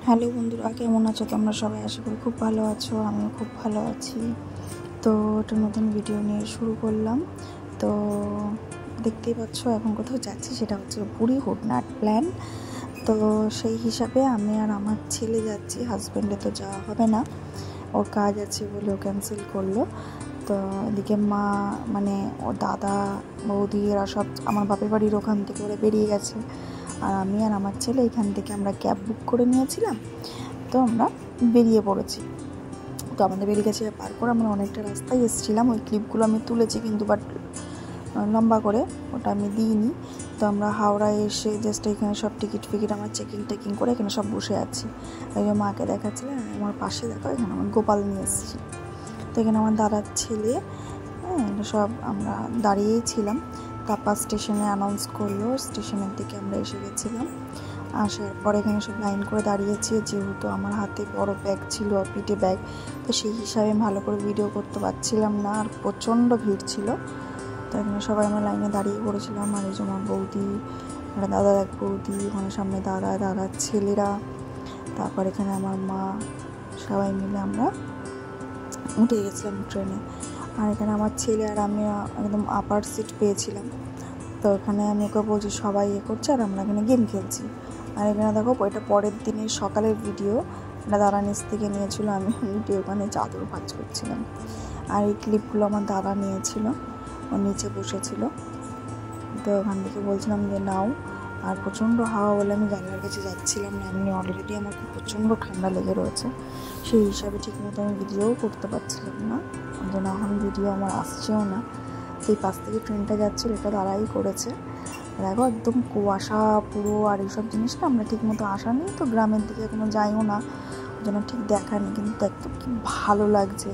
Hello বন্ধুরা, কেমন আছো তোমরা সবাই? আশা করি খুব ভালো আছো। আমিও খুব ভালো আছি। তো একটা নতুন ভিডিও নিয়ে শুরু করলাম। তো দেখতেই পাচ্ছ এখন কোথাও যাচ্ছি, সেটা হচ্ছে পুরী হুটনাট প্ল্যান। তো সেই হিসাবে আমি আর আমার ছেলে যাচ্ছি। হাজব্যান্ডে তো যাওয়া হবে না, ওর কাজ আছে বলে ও ক্যান্সেল করলো। তো এদিকে মা মানে ওর দাদা বৌদি এরা সব আমার বাপের বাড়ির ওখান থেকে ওরা বেরিয়ে গেছে, আর আমি আর আমার ছেলে এখান থেকে আমরা ক্যাব বুক করে নিয়েছিলাম। তো আমরা বেরিয়ে পড়েছি। তো আমাদের বেরিয়ে পার করে আমরা অনেকটা রাস্তায় এসেছিলাম। ওই ক্লিপগুলো আমি তুলেছি, কিন্তু বাট লম্বা করে ওটা আমি দিইনি। তো আমরা হাওড়ায় এসে জাস্ট এখানে সব টিকিট আমরা চেকিং করে এখানে সব বসে আছি। ওই যে মাকে দেখাচ্ছিলাম, আমার পাশে দেখো এখানে আমার গোপাল নিয়ে এসেছি। তো এখানে আমার দাদার ছেলে, এটা সব আমরা দাঁড়িয়েই ছিলাম। তারপর স্টেশনে অ্যানাউন্স করলো, স্টেশনের দিকে আমরা এসে গেছিলাম। আসার পর এখানে সব লাইন করে দাঁড়িয়েছি, যেহেতু আমার হাতে বড় ব্যাগ ছিল, পিঠে ব্যাগ, তো সেই হিসাবে ভালো করে ভিডিও করতে পারছিলাম না, আর প্রচণ্ড ভিড় ছিল। তো এখানে সবাই আমরা লাইনে দাঁড়িয়ে পড়েছিলাম। আর এই যে আমার বৌদি, একটা দাদার এক বৌদি, ওখানে সামনে দাদার ছেলেরা, তারপর এখানে আমার মা, সবাই মিলে আমরা উঠে গেছিলাম ট্রেনে। আর এখানে আমার ছেলে আর আমি একদম আপার সিট পেয়েছিলাম। তো এখানে আমি ওকে বলছি সবাই করছে আর আমরা এখানে গেম খেলছি। আর এখানে দেখো এটা পরের দিনের সকালের ভিডিও, এটা দাদা নিচ থেকে নিয়েছিল, আমি ওখানে চাদর ভাঁজ করছিলাম। আর এই ক্লিপগুলো আমার দাদা নিয়েছিল, ও নিচে বসেছিল। তো ওখান থেকে বলছিলাম যে নাও। আর প্রচণ্ড হাওয়া বলে আমি জানলার কাছে যাচ্ছিলাম না, এমনি অলরেডি আমার খুব প্রচণ্ড ঠান্ডা লেগে রয়েছে, সেই হিসাবে ঠিকমতো আমি ভিডিওও করতে পারছিলাম না, ওই জন্য এখন ভিডিও আমার আসছেও না। সেই পাশ থেকে ট্রেনটা যাচ্ছিল, এটা দাঁড়াই করেছে। দেখো একদম কুয়াশা পুরো, আর এইসব জিনিসটা আমরা ঠিকমতো আসা নেই, তো গ্রামের দিকে এখনো যাইও না, ওই জন্য ঠিক দেখা নেই। কিন্তু দেখতে কি ভালো লাগছে,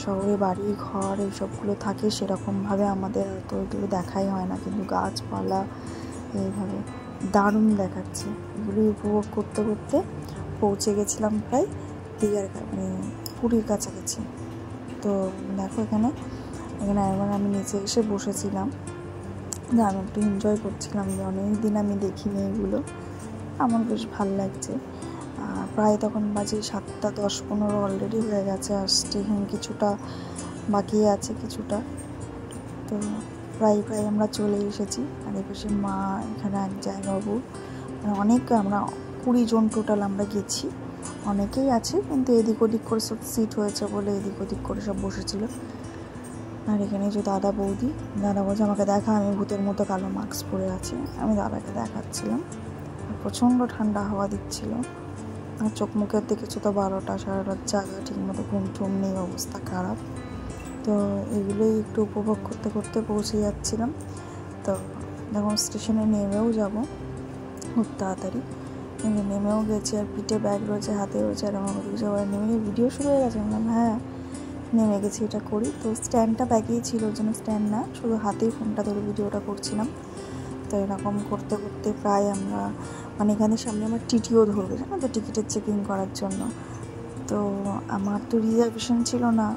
শহরে বাড়ি ঘর এইসবগুলো থাকে, সেরকমভাবে আমাদের তো এগুলো দেখাই হয় না, কিন্তু গাছপালা এইভাবে দারুণ দেখাচ্ছে। এগুলি উপভোগ করতে করতে পৌঁছে গেছিলাম প্রায় দীঘার মানে পুরীর কাছাকাছি। তো দেখো এখানে এবার আমি নিচে এসে বসেছিলাম, যে আমি একটু এনজয় করছিলাম, যে অনেক দিন আমি দেখিনি এগুলো, আমার বেশ ভালো লাগছে। প্রায় তখন বাজে 7:10-15 অলরেডি হয়ে গেছে, আর স্টেশন কিছুটা বাকি আছে কিছুটা। তো প্রায় আমরা চলে এসেছি। আর এপাশে মা, এখানে এক জায়গাবু, মানে অনেক, আমরা 20 জন টোটাল আমরা গেছি। অনেকেই আছে, কিন্তু এদিক ওদিক করে সব সিট হয়েছে বলে এদিক ওদিক করে সব বসেছিল। আর এখানে যে দাদা বৌদি, দাদা বলছে আমাকে দেখা, আমি ভূতের মতো কালো মাস্ক পরে আছি, আমি দাদাকে দেখাচ্ছিলাম। প্রচণ্ড ঠান্ডা হাওয়া দিচ্ছিল, আর চোখ মুখের দেখেছো তো 12টা 12:30 জায়গা, ঠিকমতো ঘুম টুম নেই, অবস্থা খারাপ। তো এগুলোই একটু উপভোগ করতে করতে পৌঁছে যাচ্ছিলাম। তো যখন স্টেশনে নেমেও যাব খুব তাড়াতাড়ি, কিন্তু নেমেও গেছি, আর পিঠে ব্যাগ রয়েছে, হাতে রয়েছে, আর আমার ওদিকে সবাই নেমে ভিডিও শুরু হয়ে গেছে। বললাম হ্যাঁ নেমে গেছি, এটা করি। তো স্ট্যান্ডটা ব্যাগেই ছিল, ওর জন্য স্ট্যান্ড না, শুধু হাতেই ফোনটা ধরে ভিডিওটা করছিলাম। তো এরকম করতে করতে প্রায় আমরা, মানে এখানে সামনে আমার টিটিও ধরবে, জানো তো, টিকিটের চেকিং করার জন্য। তো আমার তো রিজার্ভেশন ছিল না,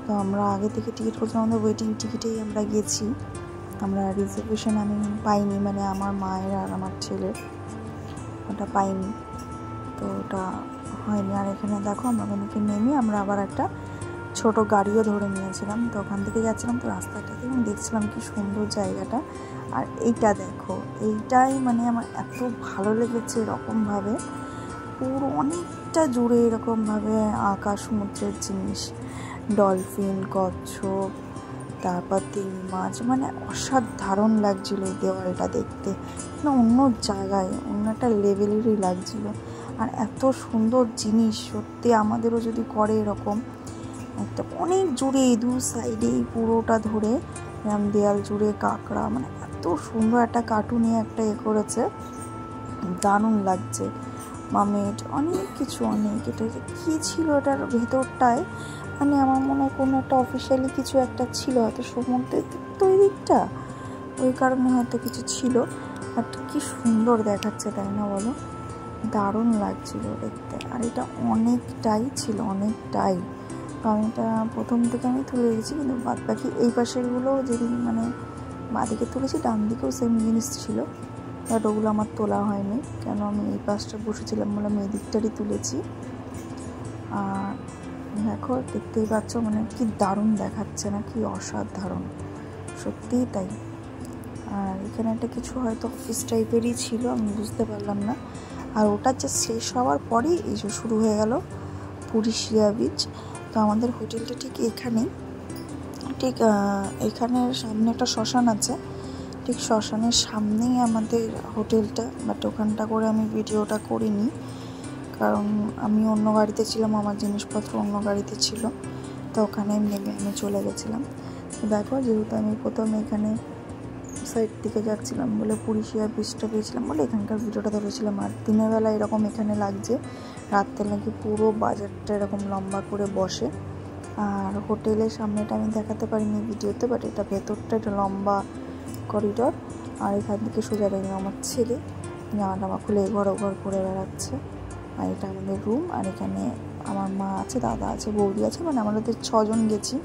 তো আমরা আগে থেকে টিকিট করছিলাম, আমাদের ওয়েটিং টিকিটেই আমরা গেছি, আমরা রিজার্ভেশন আমি পাইনি, মানে আমার মায়ের আর আমার ছেলের ওটা পাইনি, তো ওটা হয়নি। আর এখানে দেখো আমরা ওখানে নেমে আমরা আবার একটা ছোট গাড়িও ধরে নিয়েছিলাম। তো ওখান থেকে যাচ্ছিলাম, তো রাস্তাটাতে আমি দেখছিলাম কি সুন্দর জায়গাটা। আর এইটা দেখো, এইটাই মানে আমার এত ভালো লেগেছে, এরকমভাবে পুরো অনেকটা জুড়ে এরকমভাবে আঁকা সমুদ্রের জিনিস, ডলফিন, কচ্ছপ, তারপর তিল মাছ, মানে অসাধারণ লাগছিল এই দেওয়ালটা দেখতে, না অন্য জায়গায় অন্য একটা লেভেলেরই লাগছিল। আর এত সুন্দর জিনিস, সত্যি আমাদেরও যদি করে এরকম একটা, অনেক জুড়ে দু সাইডেই পুরোটা ধরে দেয়াল জুড়ে কাঁকড়া, মানে এত সুন্দর একটা কার্টুনে একটা করেছে, দারুণ লাগছে। মামেট, অনেক কিছু, অনেক, এটা যে কী ছিল এটার ভেতরটায়, মানে আমার মনে হয় কোনো একটা অফিসিয়ালি কিছু একটা ছিল, হয়তো সমুদ্রের তো এই দিকটা, ওই কারণে হয়তো কিছু ছিল। বাট কি সুন্দর দেখাচ্ছে, তাই না বলো, দারুণ লাগছিল দেখতে। আর এটা অনেকটাই ছিল, অনেকটাই। তো আমি এটা প্রথম থেকে আমি তুলে রেখেছি, কিন্তু বাদ বাকি এই পাশেরগুলো যেদিন মানে বাঁ দিকে তুলেছি, ডান দিকেও সেম জিনিস ছিল। বাট ওগুলো আমার তোলা হয়নি, কেন আমি এই পাশটা বসেছিলাম বলে আমি এই দিকটারই তুলেছি। আর দেখো দেখতেই পাচ্ছ মানে কি দারুণ দেখাচ্ছে না, কি অসাধারণ, সত্যিই তাই। আর এখানে একটা কিছু হয়তো অফিস টাইপেরই ছিল, আমি বুঝতে পারলাম না। আর ওটা যে শেষ হওয়ার পরেই এই যে শুরু হয়ে গেল পুরী শিয়া বিচ। তো আমাদের হোটেলটা ঠিক এখানেই, ঠিক এখানের সামনে একটা শ্মশান আছে, ঠিক শ্মশানের সামনেই আমাদের হোটেলটা। বাট ওখানটা করে আমি ভিডিওটা করিনি, কারণ আমি অন্য গাড়িতে ছিলাম, আমার জিনিসপত্র অন্য গাড়িতে ছিল, তো ওখানে নেমে আমি চলে গেছিলাম। তো দেখো যেহেতু আমি প্রথমে এখানে সাইড থেকে যাচ্ছিলাম বলে পুরী শিয়া বিচটা পেয়েছিলাম বলে এখানকার ভিডিওটা ধরেছিলাম। আর দিনের বেলা এরকম এখানে লাগছে, রাত্রে নাকি পুরো বাজারটা এরকম লম্বা করে বসে। আর হোটেলের সামনেটা আমি দেখাতে পারিনি ভিডিওতে, বাট এটা ভেতরটা একটা লম্বা করিডর। আর এখান থেকে সোজা দেখলাম আমার ছেলে জামা টামা খুলে ঘর করে বেড়াচ্ছে। আর এটা আমাদের রুম। আর এখানে আমার মা আছে, দাদা আছে, বৌদি আছে, মানে আমাদের 6 জন গেছি,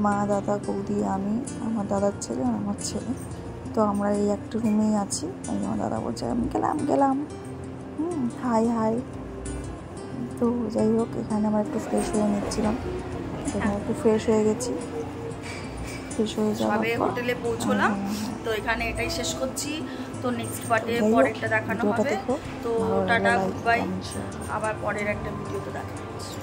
মা, দাদা, বৌদি, আমি, আমার দাদার ছেলে আর আমার ছেলে। তো আমরা এই একটা রুমেই আছি। আমার দাদা বলছে আমি গেলাম হাই হাই। তো যাই হোক, এখানে আমরা একটু ফ্রেশ হয়ে নিচ্ছিলাম, এখানে একটু ফ্রেশ হয়ে গেছি। ফ্রেশ হয়ে যাওয়ার পর হোটেলে পৌঁছলাম। তো এখানে এটাই শেষ করছি। তো নেক্সট পার্টে পরেরটা দেখানো হবে। তো টাটা, বাই, আবার পরের একটা ভিডিওতে দেখা হচ্ছে।